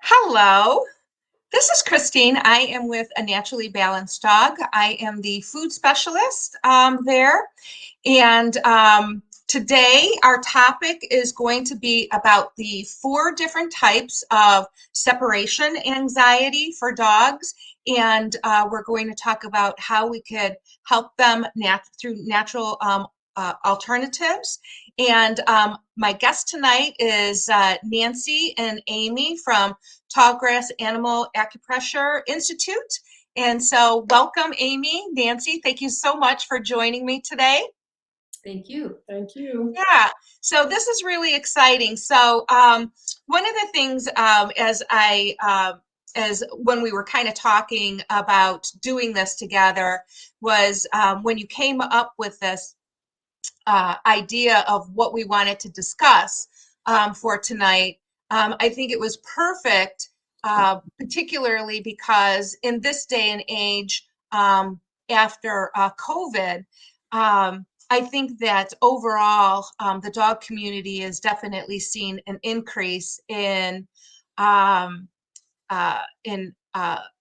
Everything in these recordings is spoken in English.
Hello, this is Christine. I am with A Naturally Balanced Dog. I am the food specialist there. And today, our topic is going to be about the four different types of separation anxiety for dogs. And we're going to talk about how we could help them through natural alternatives. And my guest tonight is Nancy and Amy from Tallgrass Animal Acupressure Institute. And so welcome, Amy, Nancy. Thank you so much for joining me today. Thank you. Thank you. Yeah, so this is really exciting. So one of the things as when we were kind of talking about doing this together was when you came up with this idea of what we wanted to discuss for tonight. I think it was perfect, particularly because in this day and age, after COVID, I think that overall, the dog community has definitely seen an increase in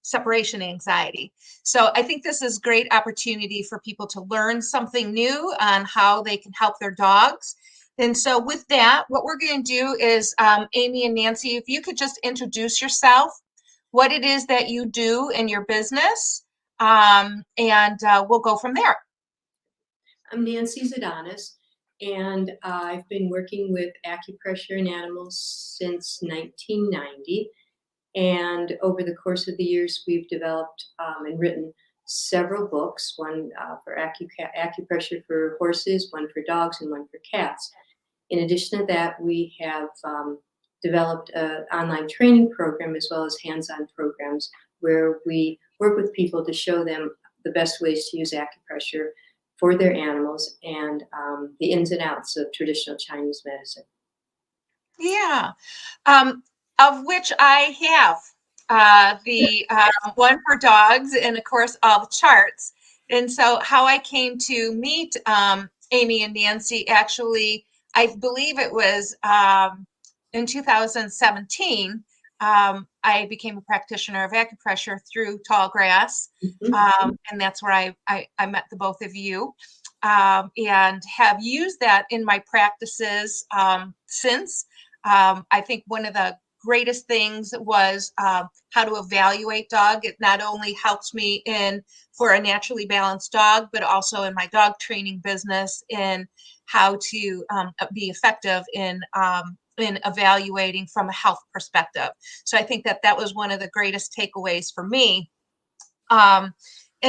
separation anxiety. So I think this is great opportunity for people to learn something new on how they can help their dogs. And so with that, what we're going to do is, Amy and Nancy, if you could just introduce yourself, what it is that you do in your business, and we'll go from there. I'm Nancy Zadanis, and I've been working with acupressure in animals since 1990. And over the course of the years, we've developed and written several books, one for acupressure for horses, one for dogs, and one for cats. In addition to that, we have developed an online training program as well as hands-on programs where we work with people to show them the best ways to use acupressure for their animals and the ins and outs of traditional Chinese medicine. Yeah, of which I have the one for dogs and of course all the charts. And so how I came to meet Amy and Nancy, actually, I believe it was in 2017, I became a practitioner of acupressure through Tallgrass. And that's where I met the both of you and have used that in my practices since. I think one of the greatest things was how to evaluate dog. It not only helps me for a naturally balanced dog, but also in my dog training business in how to be effective in evaluating from a health perspective. So I think that was one of the greatest takeaways for me. And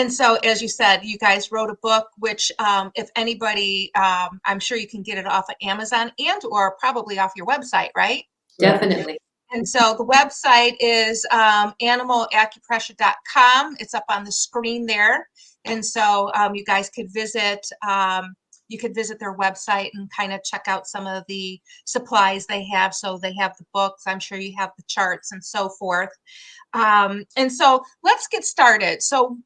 so, as you said, you guys wrote a book, which if anybody, I'm sure you can get it off of Amazon and or probably off your website, right? Definitely. And so the website is animalacupressure.com. It's up on the screen there. And so you guys could visit their website and kind of check out some of the supplies they have. So they have the books, I'm sure you have the charts and so forth. And so let's get started. So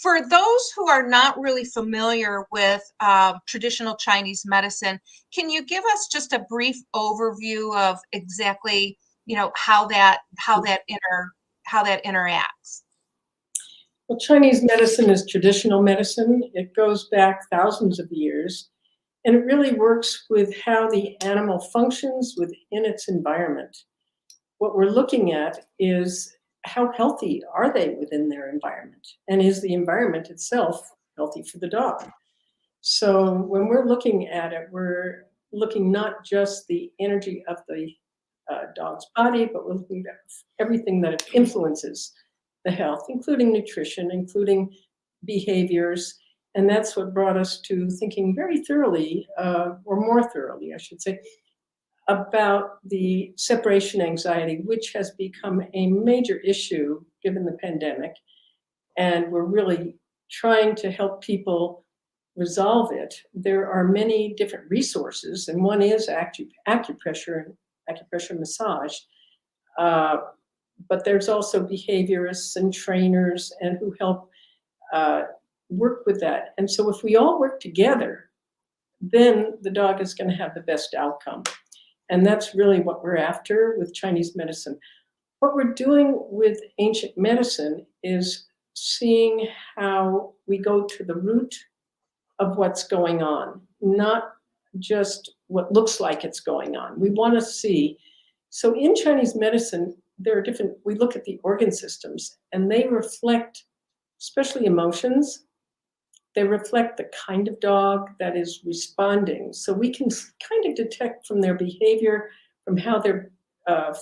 for those who are not really familiar with traditional Chinese medicine, can you give us just a brief overview of exactly, how that interacts? Well, Chinese medicine is traditional medicine. It goes back thousands of years, and it really works with how the animal functions within its environment. What we're looking at is how healthy are they within their environment, and is the environment itself healthy for the dog? So when we're looking at it, we're looking not just the energy of the dog's body, but we're looking at everything that influences the health, including nutrition, including behaviors. And that's what brought us to thinking very thoroughly, or more thoroughly, I should say, about the separation anxiety, which has become a major issue given the pandemic. And we're really trying to help people resolve it. There are many different resources, and one is acupressure and acupressure massage. But there's also behaviorists and trainers and who help work with that. And so if we all work together, then the dog is going to have the best outcome. And that's really what we're after with Chinese medicine. what we're doing with ancient medicine is seeing how we go to the root of what's going on, not just what looks like it's going on. We want to see. So in Chinese medicine, there are different, we look at the organ systems and they reflect, especially emotions, they reflect the kind of dog that is responding. So we can kind of detect from their behavior, from how they're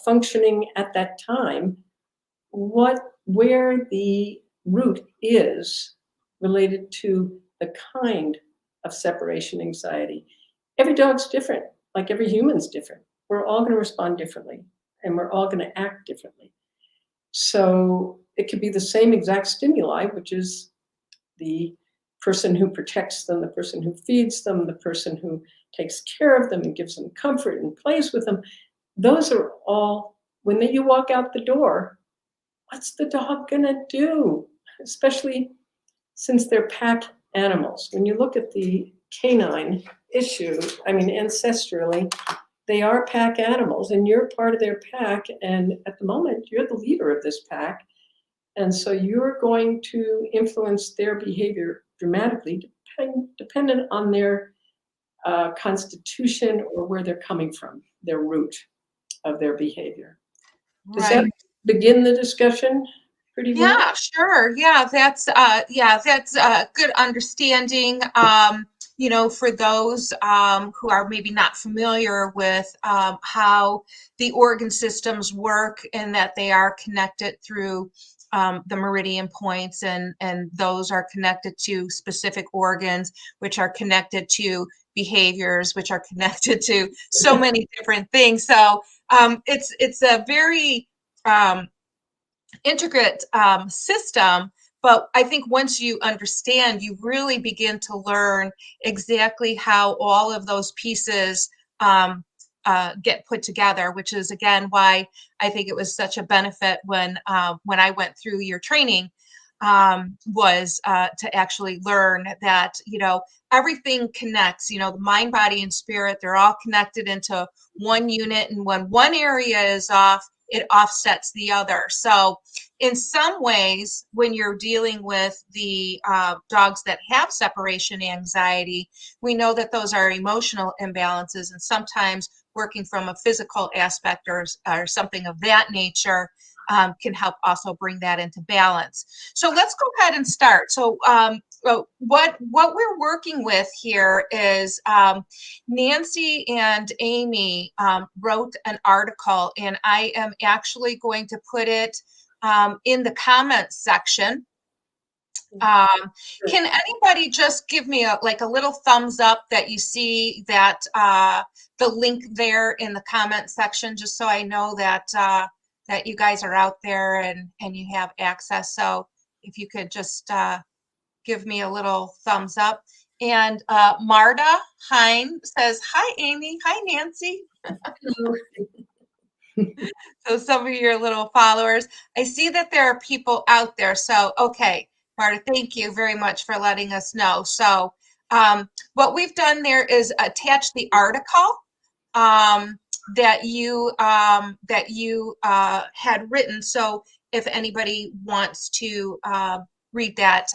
functioning at that time, where the root is related to the kind of separation anxiety. Every dog's different, like every human's different. We're all going to respond differently, and we're all going to act differently. So it could be the same exact stimuli, which is the person who protects them, the person who feeds them, the person who takes care of them and gives them comfort and plays with them. Those are all, when you walk out the door, what's the dog going to do? Especially since they're pack animals. When you look at the canine issue, I mean, ancestrally, they are pack animals and you're part of their pack. And at the moment, you're the leader of this pack. And so you're going to influence their behavior dramatically, dependent on their constitution or where they're coming from, their root of their behavior. Does that begin the discussion pretty well? Yeah, sure. Yeah, that's good understanding. For those who are maybe not familiar with how the organ systems work and that they are connected through the meridian points, and those are connected to specific organs, which are connected to behaviors, which are connected to so many different things. So it's a very intricate system, but I think once you understand, you really begin to learn exactly how all of those pieces get put together, which is again why I think it was such a benefit when I went through your training, was to actually learn that everything connects. The mind, body, and spirit, they're all connected into one unit, and when one area is off, it offsets the other. So in some ways, when you're dealing with the dogs that have separation anxiety, we know that those are emotional imbalances, and sometimes working from a physical aspect or something of that nature can help also bring that into balance. So let's go ahead and start. So what we're working with here is Nancy and Amy wrote an article, and I am actually going to put it in the comments section. Can anybody just give me a little thumbs up that you see that the link there in the comment section, just so I know that that you guys are out there and you have access. So if you could just give me a little thumbs up. And Marta Hine says, "Hi, Amy. Hi, Nancy." So some of your little followers. I see that there are people out there. So, okay, Marta, thank you very much for letting us know. So what we've done there is attach the article that you had written. So if anybody wants to read that,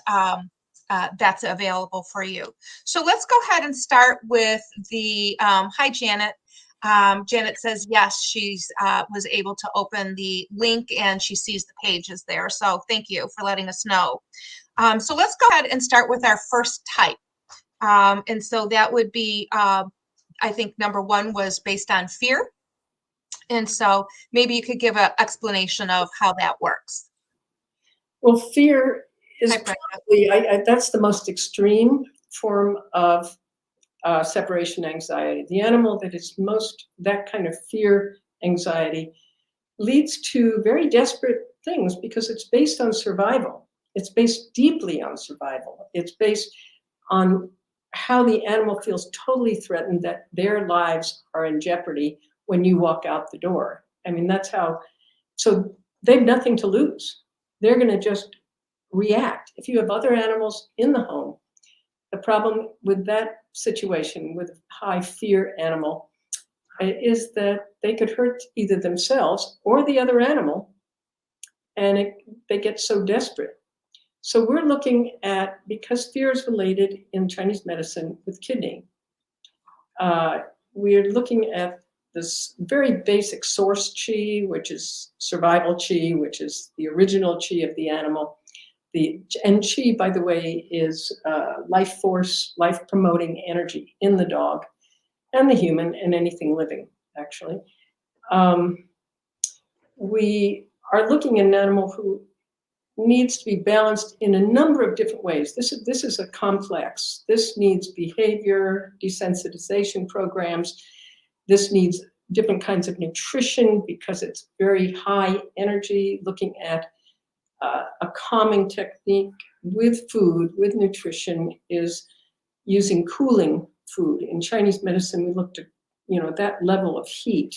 that's available for you. So let's go ahead and start with the, hi, Janet. Janet says, yes, she's was able to open the link and she sees the pages there. So thank you for letting us know. So let's go ahead and start with our first type. And so that would be, I think number one was based on fear. And so maybe you could give an explanation of how that works. Well, fear is probably, that's the most extreme form of separation anxiety. The animal that is most, that kind of fear anxiety leads to very desperate things because it's based on survival. It's based deeply on survival. It's based on how the animal feels totally threatened, that their lives are in jeopardy when you walk out the door. I mean, that's how, so they have nothing to lose. They're going to just react. If you have other animals in the home, the problem with that situation with a high fear animal is that they could hurt either themselves or the other animal and they get so desperate. So we're looking at, because fear is related in Chinese medicine with kidney, we're looking at this very basic source qi, which is survival qi, which is the original qi of the animal. And qi, by the way, is life force, life-promoting energy in the dog and the human and anything living, actually. We are looking at an animal who needs to be balanced in a number of different ways. This is a complex. This needs behavior, desensitization programs. This needs different kinds of nutrition because it's very high energy, looking at a calming technique with food, with nutrition, is using cooling food. In Chinese medicine, we looked at, that level of heat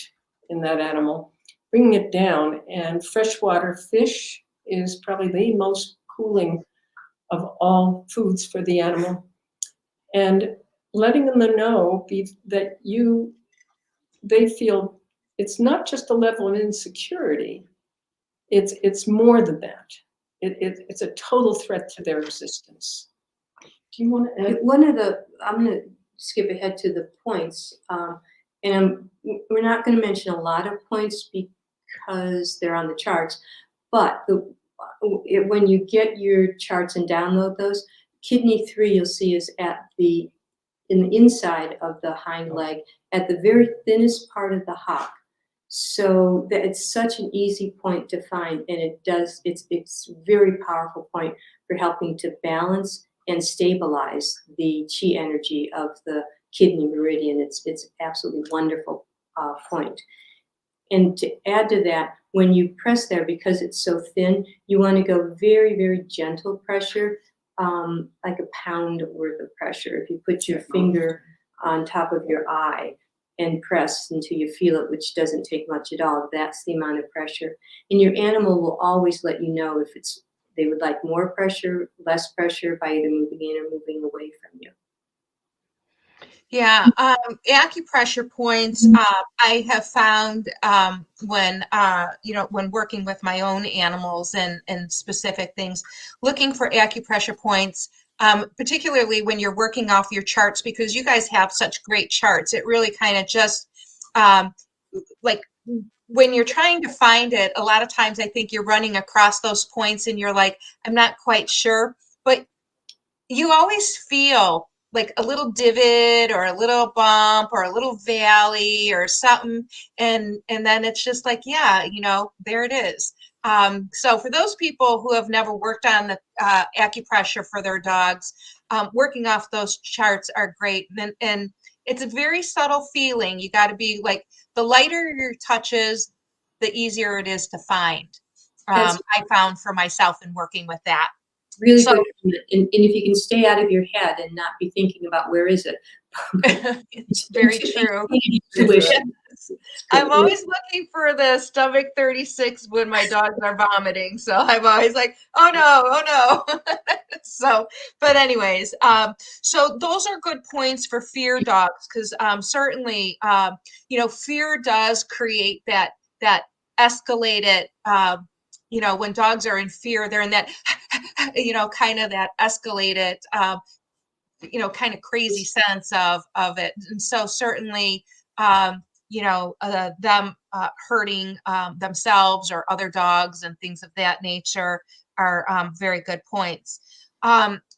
in that animal, bringing it down, and freshwater fish is probably the most cooling of all foods for the animal. And letting them know that they feel it's not just a level of insecurity, it's more than that. It's a total threat to their existence. Do you want to add? I'm going to skip ahead to the points, and we're not going to mention a lot of points because they're on the charts, but when you get your charts and download those, kidney 3 you'll see is in the inside of the hind leg, at the very thinnest part of the hock. So that it's such an easy point to find, and it's a very powerful point for helping to balance and stabilize the qi energy of the kidney meridian. It's absolutely wonderful point. And to add to that, when you press there, because it's so thin, you want to go very, very gentle pressure, like a pound worth of pressure. If you put your finger on top of your eye and press until you feel it, which doesn't take much at all, that's the amount of pressure. And your animal will always let you know if they would like more pressure, less pressure, by either moving in or moving away from you. Yeah, acupressure points. I have found when working with my own animals and specific things, looking for acupressure points, particularly when you're working off your charts, because you guys have such great charts. It really kind of just like when you're trying to find it, a lot of times I think you're running across those points and you're like, I'm not quite sure, but you always feel like a little divot or a little bump or a little valley or something, and then it's just like, yeah, there it is. So for those people who have never worked on the acupressure for their dogs, working off those charts are great, and it's a very subtle feeling. You got to be like, the lighter your touches, the easier it is to find. I found for myself in working with that. Really good. And if you can stay out of your head and not be thinking about where is it. It's very true. Yes. I'm always looking for the stomach 36 when my dogs are vomiting. So I'm always like, oh no. So, but anyways, so those are good points for fear dogs, because certainly, fear does create that escalated, when dogs are in fear, they're in that, kind of that escalated, kind of crazy sense of it. And so certainly, them hurting themselves or other dogs and things of that nature are very good points.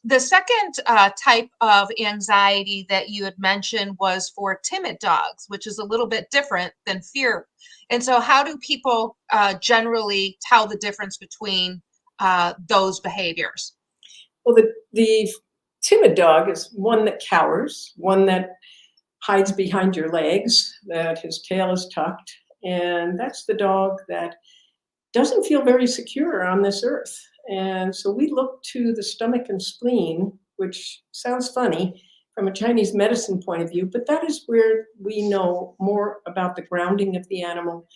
The second type of anxiety that you had mentioned was for timid dogs, which is a little bit different than fear. And so how do people generally tell the difference between those behaviors? Well, the timid dog is one that cowers, one that hides behind your legs, that his tail is tucked, and that's the dog that doesn't feel very secure on this earth. And so we look to the stomach and spleen, which sounds funny from a Chinese medicine point of view, but that is where we know more about the grounding of the animal.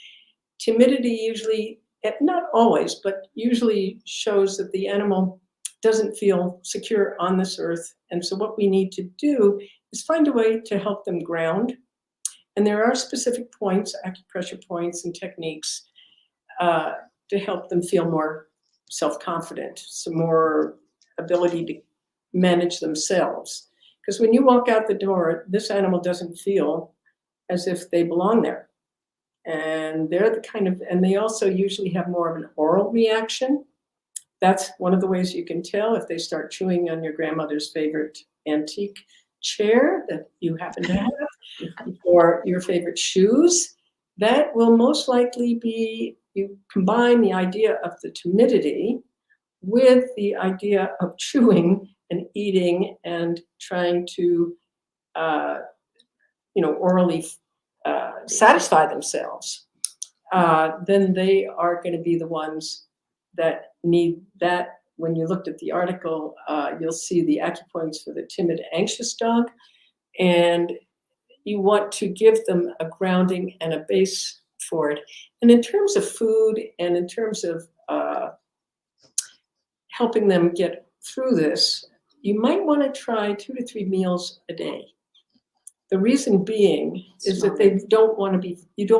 Timidity usually, not always, but usually shows that the animal doesn't feel secure on this earth. And so what we need to do is find a way to help them ground. And there are specific points, acupressure points and techniques to help them feel more self-confident, some more ability to manage themselves. Because when you walk out the door, this animal doesn't feel as if they belong there. And they're the kind of, and they also usually have more of an oral reaction. That's one of the ways you can tell if they start chewing on your grandmother's favorite antique chair that you happen to have, or your favorite shoes. That will most likely be, you combine the idea of the timidity with the idea of chewing and eating and trying to, orally satisfy themselves, then they are going to be the ones that need that. When you looked at the article, you'll see the acupoints for the timid, anxious dog. And you want to give them a grounding and a base for it. And in terms of food and in terms of helping them get through this, you might want to try 2 to 3 meals a day. The reason being is that you don't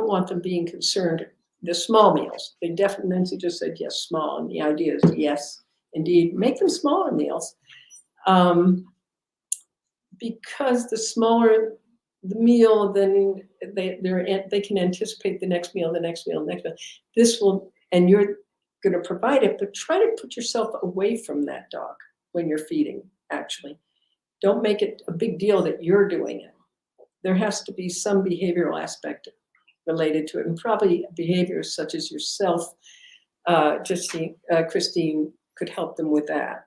want them being concerned. The small meals, they definitely, Nancy just said, yes, small. And the idea is, yes, indeed, make them smaller meals. Because the smaller the meal, then they can anticipate the next meal, the next meal, the next meal. This will, and you're going to provide it, but try to put yourself away from that dog when you're feeding, actually. Don't make it a big deal that you're doing it. There has to be some behavioral aspect related to it, and probably behaviors such as yourself, Christine, could help them with that.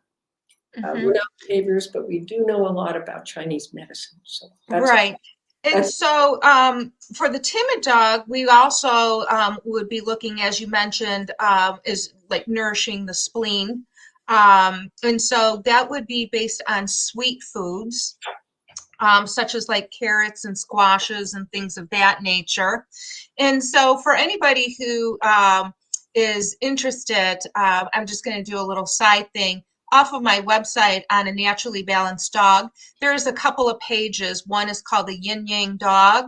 We're not behaviors, but we do know a lot about Chinese medicine. So that's Right. And so for the timid dog, we also would be looking, as you mentioned, is like nourishing the spleen. And so that would be based on sweet foods, such as like carrots and squashes and things of that nature. And so for anybody who is interested, I'm just going to do a little side thing. Off of my website on a naturally balanced dog, there's a couple of pages. One is called the Yin Yang Dog.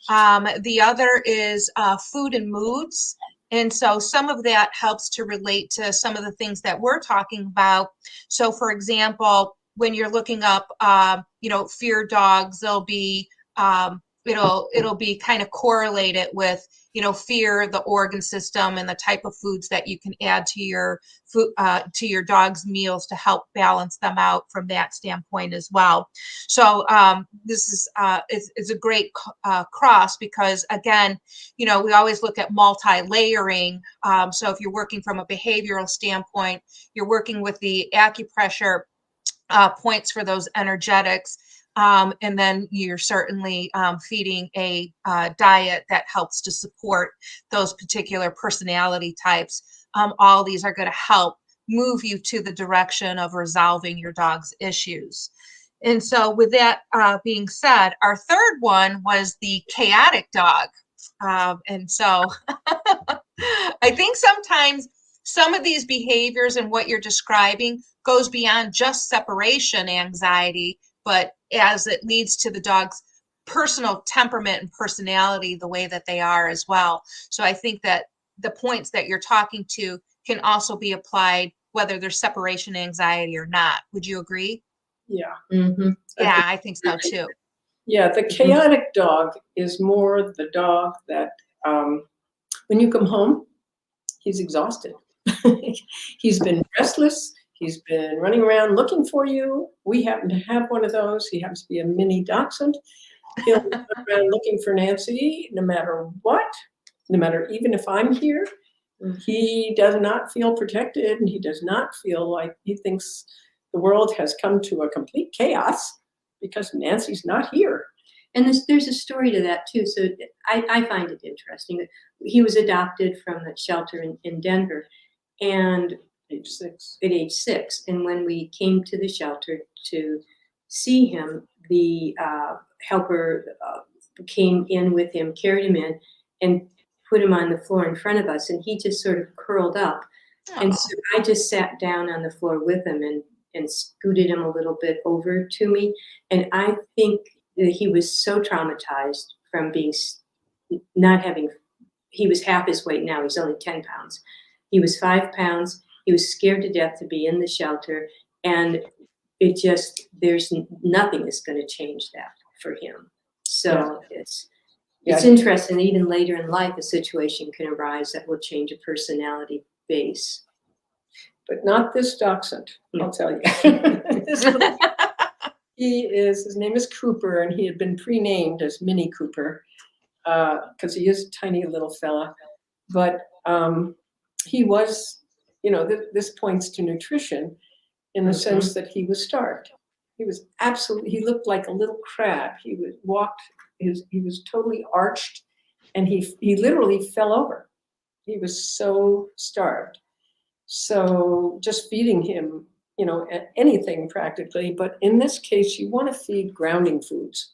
The other is food and moods. And so some of that helps to relate to some of the things that we're talking about. So for example, when you're looking up, fear dogs, they'll be, it'll be kind of correlated with, fear, the organ system, and the type of foods that you can add to your food, to your dog's meals to help balance them out from that standpoint as well. So this is a great cross because again, we always look at multi-layering. So if you're working from a behavioral standpoint, you're working with the acupressure points for those energetics. And then you're certainly feeding a diet that helps to support those particular personality types. All these are going to help move you to the direction of resolving your dog's issues. And so with that being said, our third one was the chaotic dog. And so I think sometimes some of these behaviors and what you're describing goes beyond just separation anxiety, but as it leads to the dog's personal temperament and personality, the way that they are as well. So I think that the points that you're talking to can also be applied whether there's separation anxiety or not. Would you agree? Yeah. Mm-hmm. Yeah, I think so too. Yeah, the chaotic dog is more the dog that when you come home, he's exhausted. He's been restless. He's been running around looking for you. We happen to have one of those. He happens to be a mini dachshund. He'll run around looking for Nancy no matter what, no matter even if I'm here. He does not feel protected, and he does not feel like he thinks the world has come to a complete chaos because Nancy's not here. And there's a story to that too. So I find it interesting. He was adopted from the shelter in Denver, and Age 6. At age 6. And when we came to the shelter to see him, the helper came in with him, carried him in, and put him on the floor in front of us. And he just sort of curled up. Aww. And so I just sat down on the floor with him and scooted him a little bit over to me. And I think that he was so traumatized from being not having, he was half his weight now, he's only 10 pounds. He was 5 pounds. He was scared to death to be in the shelter. And it just, there's nothing is going to change that for him. So it's interesting. Even later in life, a situation can arise that will change a personality base. But not this dachshund, I'll tell you. His name is Cooper, and he had been pre-named as Mini Cooper because he is a tiny little fella. But he was, this points to nutrition in the sense that he was starved. He was he looked like a little crab. He was totally arched, and he literally fell over. He was so starved. So just feeding him, anything practically, but in this case, you want to feed grounding foods.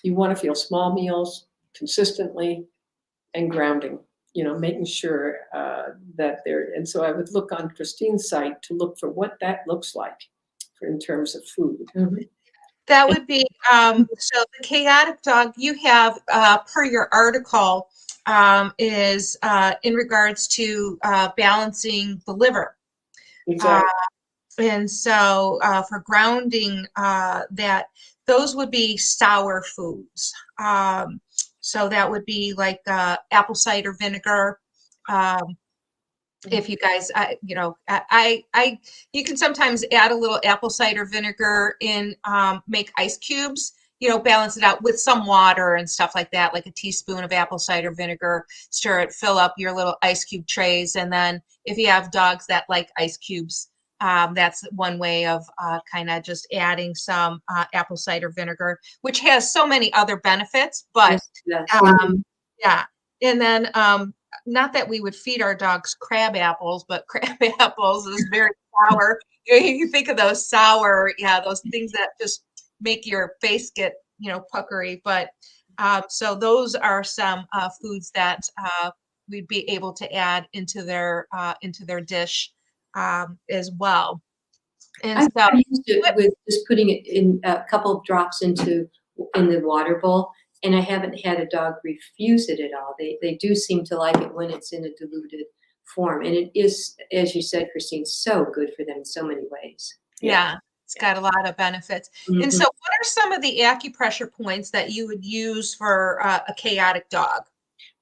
You want to feel small meals consistently and grounding, making sure that they're, and so I would look on Christine's site to look for what that looks like in terms of food. Mm-hmm. That would be, so the chaotic dog you have, per your article, is in regards to balancing the liver. Exactly. And so for grounding, that those would be sour foods. So that would be like apple cider vinegar. If you guys, you can sometimes add a little apple cider vinegar in, make ice cubes, balance it out with some water and stuff like that, like a teaspoon of apple cider vinegar, stir it, fill up your little ice cube trays. And then if you have dogs that like ice cubes, that's one way of kind of just adding some apple cider vinegar, which has so many other benefits, but yeah. And then, not that we would feed our dogs crab apples, but crab apples is very sour. You think of those sour, those things that just make your face get, puckery. But so those are some foods that we'd be able to add into their dish as well. And I've so used it with just putting it in a couple of drops in the water bowl, and I haven't had a dog refuse it at all. They do seem to like it when it's in a diluted form, and it is, as you said, Christine, so good for them in so many ways. Yeah, it's got a lot of benefits. Mm-hmm. And so what are some of the acupressure points that you would use for a chaotic dog?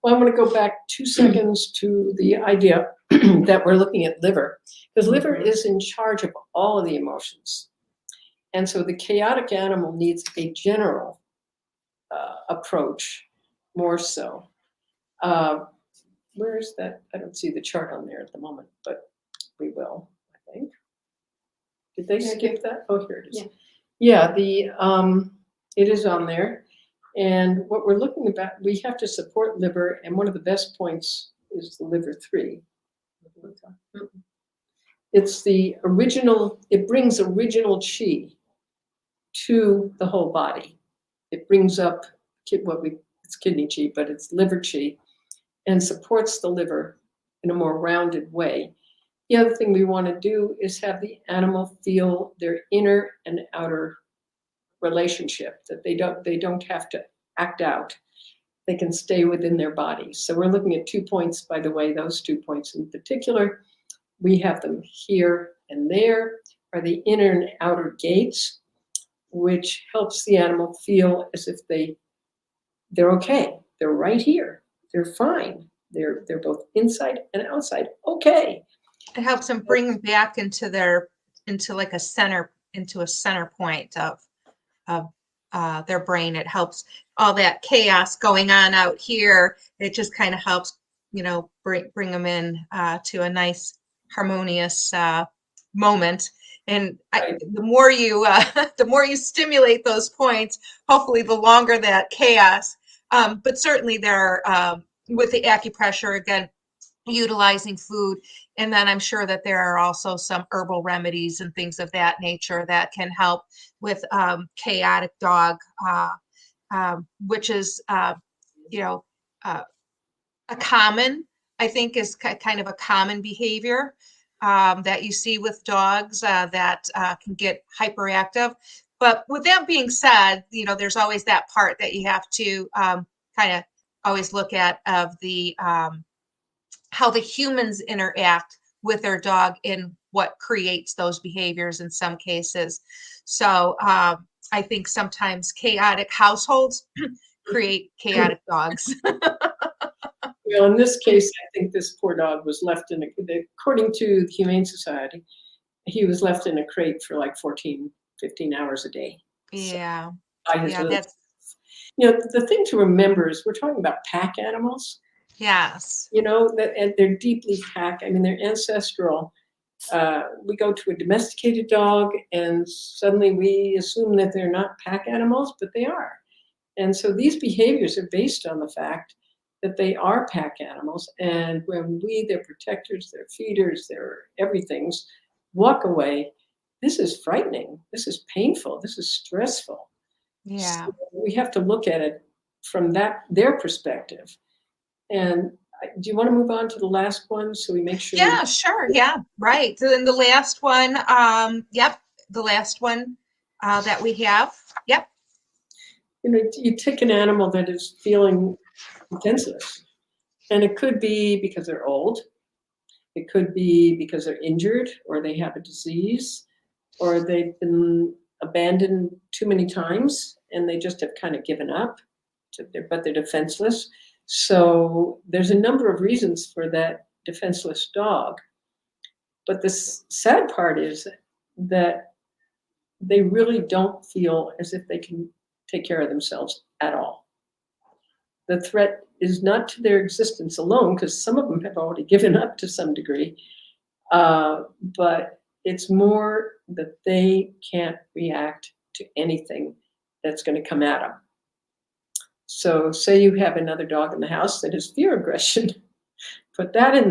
Well, I'm going to go back 2 seconds to the idea that we're looking at liver, because liver is in charge of all of the emotions. And so the chaotic animal needs a general approach more so. Where is that? I don't see the chart on there at the moment, but we will, I think. Did they skip that? Oh, here it is. Yeah, it is on there. And what we're looking about, we have to support liver, and one of the best points is the liver 3. It's the original, it brings original chi to the whole body. It brings up it's kidney chi, but it's liver chi, and supports the liver in a more rounded way. The other thing we want to do is have the animal feel their inner and outer relationship, that they don't have to act out. They can stay within their bodies. So we're looking at 2 points, by the way, those 2 points in particular. We have them here and there, are the inner and outer gates, which helps the animal feel as if they're okay. They're right here. They're fine. They're both inside and outside. Okay. It helps them bring them back into a center point of their brain. It helps all that chaos going on out here. It just kind of helps, bring them in to a nice harmonious moment. And the more you stimulate those points, hopefully the longer that chaos. But certainly there are, with the acupressure, again, utilizing food. And then I'm sure that there are also some herbal remedies and things of that nature that can help with chaotic dog, which is, a common, I think, is kind of a common behavior that you see with dogs that can get hyperactive. But with that being said, there's always that part that you have to kind of always look at of the how the humans interact with their dog and what creates those behaviors in some cases. So I think sometimes chaotic households create chaotic dogs. Well, in this case, I think this poor dog was left according to the Humane Society, he was left in a crate for like 14, 15 hours a day. So, Yeah. by his Yeah, own. that's The thing to remember is we're talking about pack animals, yes. and they're deeply pack. I mean, they're ancestral. We go to a domesticated dog, and suddenly we assume that they're not pack animals, but they are. And so these behaviors are based on the fact that they are pack animals. And when we, their protectors, their feeders, their everythings, walk away, this is frightening. This is painful. This is stressful. Yeah. So we have to look at it from their perspective. And do you want to move on to the last one so we make sure? Yeah, sure. Yeah, right. So then the last one, yep, the last one that we have. Yep. You take an animal that is feeling defenseless, and it could be because they're old. It could be because they're injured or they have a disease or they've been abandoned too many times and they just have kind of given up, but they're defenseless. So there's a number of reasons for that defenseless dog. But the sad part is that they really don't feel as if they can take care of themselves at all. The threat is not to their existence alone, because some of them have already given up to some degree, but it's more that they can't react to anything that's going to come at them. So say you have another dog in the house that has fear aggression, put that in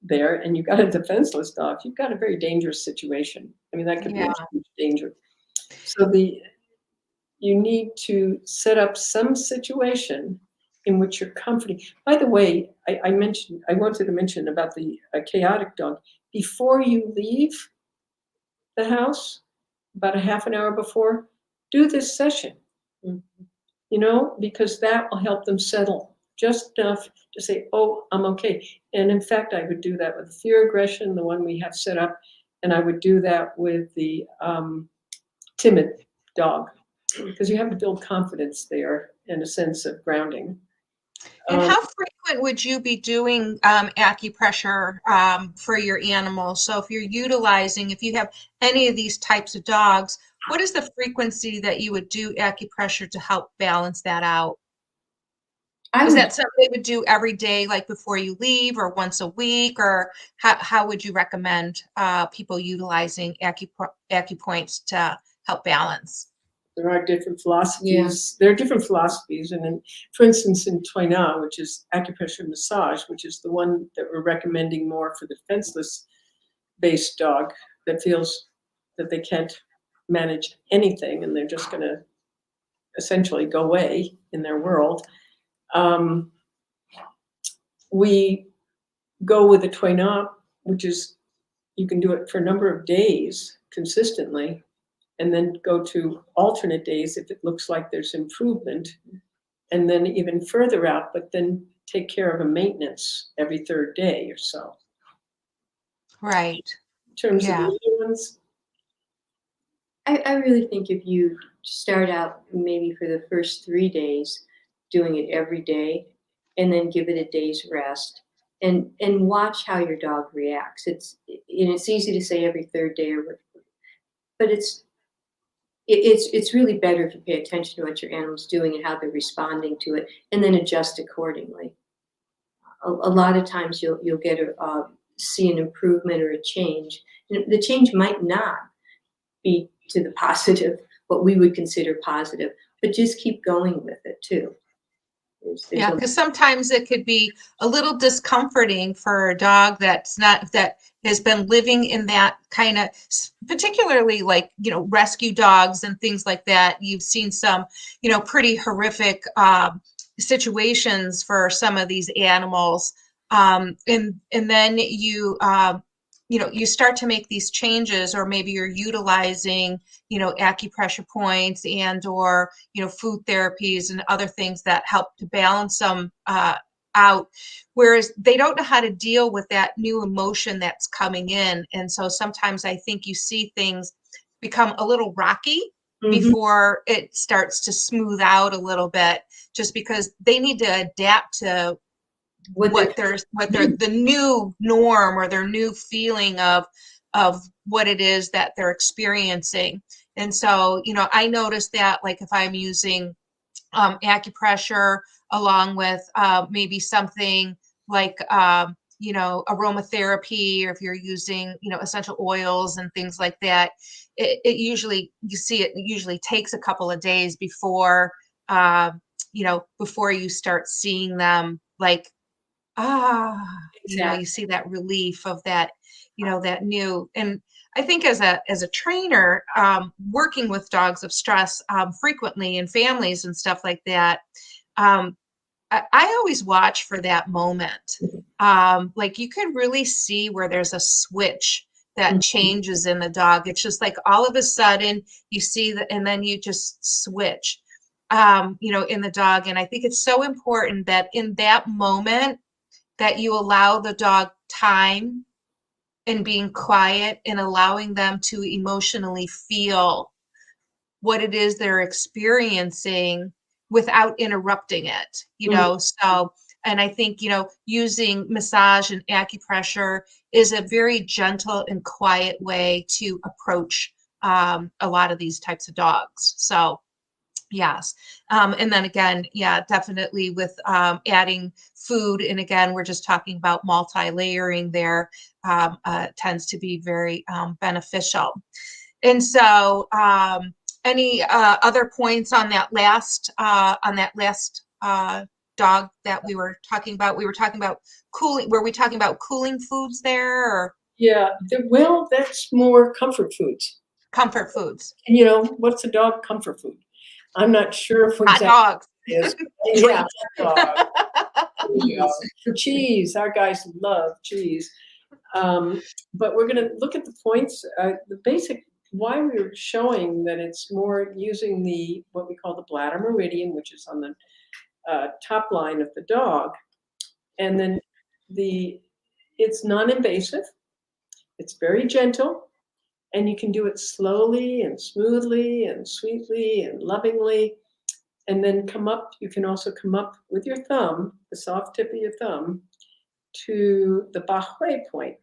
there, and you've got a defenseless dog, you've got a very dangerous situation. I mean, that could be a huge danger. So you need to set up some situation in which you're comforting. By the way, I wanted to mention about the chaotic dog. Before you leave the house, about a half an hour before, do this session. Because that will help them settle just enough to say, oh, I'm okay. And in fact, I would do that with fear aggression, the one we have set up, and I would do that with the timid dog, because you have to build confidence there and a sense of grounding. And how frequent would you be doing acupressure for your animals? So if you have any of these types of dogs, what is the frequency that you would do acupressure to help balance that out? Is that something they would do every day, like before you leave, or once a week, or how would you recommend people utilizing acupoints to help balance? There are different philosophies. There are different philosophies. And for instance, in Toina, which is acupressure massage, which is the one that we're recommending more for the defenseless-based dog that feels that they can't manage anything and they're just going to essentially go away in their world. We go with the Toina, which is you can do it for a number of days consistently, and then go to alternate days if it looks like there's improvement, and then even further out, but then take care of a maintenance every third day or so. Right. In terms of the other ones? I really think if you start out maybe for the first 3 days, doing it every day, and then give it a day's rest, and watch how your dog reacts. It's easy to say every third day, but it's really better if you pay attention to what your animal's doing and how they're responding to it, and then adjust accordingly. A lot of times you'll get see an improvement or a change. And the change might not be to the positive, what we would consider positive, but just keep going with it too. Yeah, because sometimes it could be a little discomforting for a dog that has been living in that kind of, particularly like, rescue dogs and things like that. You've seen some, pretty horrific situations for some of these animals. And then you start to make these changes, or maybe you're utilizing, acupressure points and or, food therapies and other things that help to balance them out, whereas they don't know how to deal with that new emotion that's coming in. And so sometimes I think you see things become a little rocky before it starts to smooth out a little bit, just because they need to adapt to what their the new norm or their new feeling of what it is that they're experiencing. And so, I noticed that, like, if I'm using acupressure along with maybe something like aromatherapy, or if you're using essential oils and things like that, it usually, it usually takes a couple of days before before you start seeing them, like, Exactly. you see that relief of that, that new. And I think as a trainer, working with dogs of stress frequently in families and stuff like that, I always watch for that moment. Like, you could really see where there's a switch that changes in the dog. It's just like all of a sudden you see that, and then you just switch, in the dog. And I think it's so important that in that moment that you allow the dog time and being quiet and allowing them to emotionally feel what it is they're experiencing without interrupting it, So, and I think, using massage and acupressure is a very gentle and quiet way to approach a lot of these types of dogs. So, yes. And then again, yeah, definitely with adding food. And again, we're just talking about multi-layering there, tends to be very beneficial. And so, any other points on that last dog that we were talking about? We were talking about cooling. Were we talking about cooling foods there, or Yeah, well, that's more comfort foods. comfort foods? And what's a dog comfort food? I'm not sure if Hot exactly dogs. what it is. Yeah, hot dog. Cheese. Our guys love cheese. But we're going to look at the points. The basic why we're showing that it's more using what we call the bladder meridian, which is on the top line of the dog, and then it's non-invasive. It's very gentle, and you can do it slowly and smoothly and sweetly and lovingly. And then you can also come up with your thumb, the soft tip of your thumb, to the Bahui point.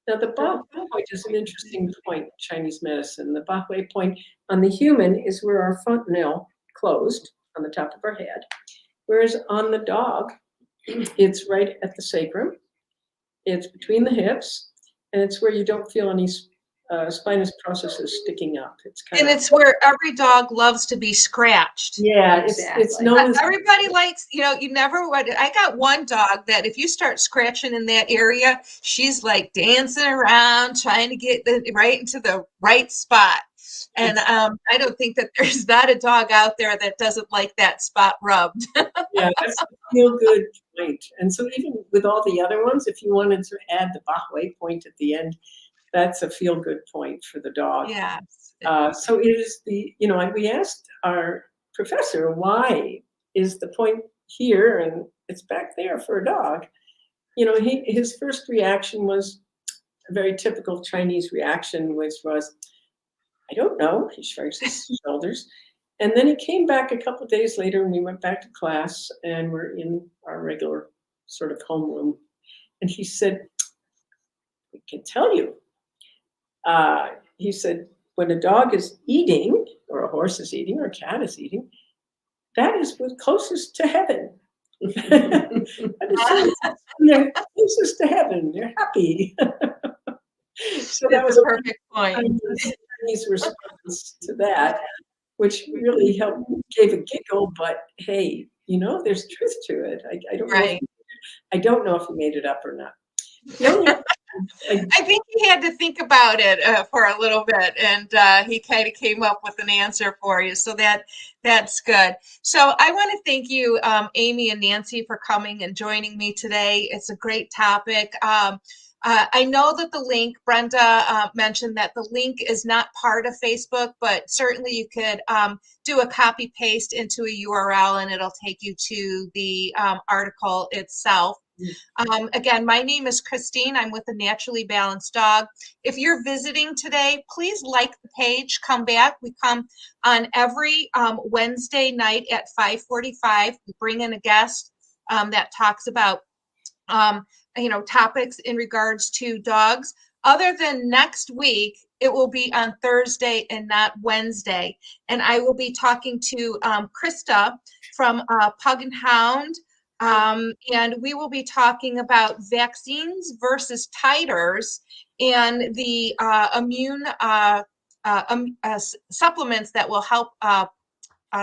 Now, the Bahui point is an interesting point in Chinese medicine. The Bahui point on the human is where our fontanelle closed on the top of our head, whereas on the dog, it's right at the sacrum. It's between the hips, and it's where you don't feel any spinous processes sticking up. And it's where every dog loves to be scratched. Yeah, it's known as everybody likes, you never would. I got one dog that if you start scratching in that area, she's like dancing around trying to get right into the right spot. And I don't think that there's not a dog out there that doesn't like that spot rubbed. Yeah, that's a feel good point. And so even with all the other ones, if you wanted to add the Bahui point at the end, that's a feel good point for the dog. Yes. So it is we asked our professor, why is the point here and it's back there for a dog? His first reaction was a very typical Chinese reaction, which was, I don't know. He shrugs his shoulders. And then he came back a couple of days later, and we went back to class, and we're in our regular sort of homeroom. And he said, I can tell you. He said, when a dog is eating, or a horse is eating, or a cat is eating, that is what's closest to heaven. They're closest to heaven. They're happy. So that was a perfect point. Chinese response to that, which really gave a giggle. But hey, there's truth to it. I don't know if he made it up or not. I think he had to think about it for a little bit, and he kind of came up with an answer for you. So that's good. So I want to thank you, Amy and Nancy, for coming and joining me today. It's a great topic. I know that the link, Brenda mentioned that the link is not part of Facebook, but certainly you could do a copy paste into a URL and it'll take you to the article itself. Again, my name is Christine. I'm with the Naturally Balanced Dog. If you're visiting today, please like the page, come back. We come on every Wednesday night at 5:45. We bring in a guest that talks about topics in regards to dogs. Other than next week, it will be on Thursday and not Wednesday. And I will be talking to Krista from Pug and Hound. And we will be talking about vaccines versus titers and the immune supplements that will help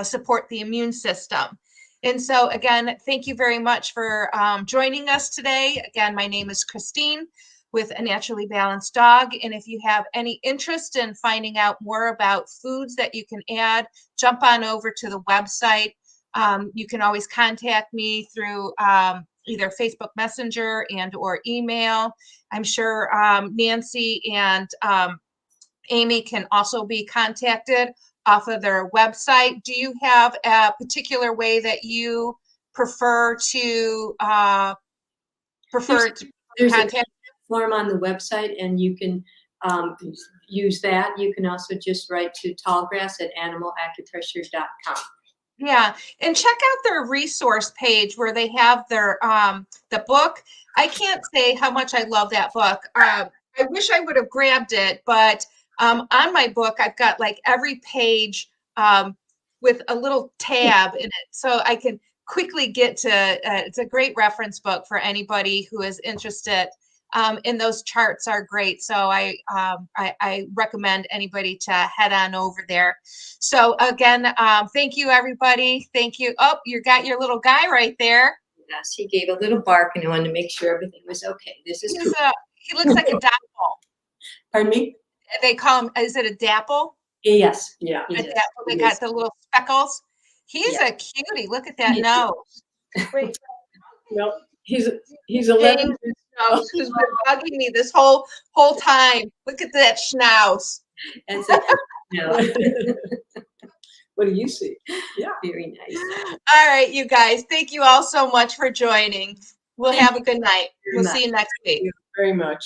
support the immune system. And so again, thank you very much for joining us today. Again, my name is Christine with A Naturally Balanced Dog. And if you have any interest in finding out more about foods that you can add, jump on over to the website. You can always contact me through either Facebook Messenger and or email. I'm sure Nancy and Amy can also be contacted off of their website. Do you have a particular way that you prefer to There's a contact? form on the website, and you can use that. You can also just write to tallgrass@animalacupressure.com. Yeah, and check out their resource page where they have their the book. I can't say how much I love that book. I wish I would have grabbed it, but on my book, I've got like every page with a little tab in it, so I can quickly get to. It's a great reference book for anybody who is interested. And those charts are great, so I recommend anybody to head on over there. So again, thank you, everybody. Thank you. Oh, you got your little guy right there. Yes, he gave a little bark and I wanted to make sure everything was okay. This is He looks like a dapple. Pardon me? They call him, is it a dapple? Yes. Yeah. A dapple. They got the little speckles. He's a cutie. Look at that nose. Wait. Well, he's 11. Schnauz, who's been bugging me this whole time. Look at that schnauz. And so, What do you see? Yeah. very nice. All right, you guys. Thank you all so much for joining. We'll have a good night. We'll see you next week. Thank you very much.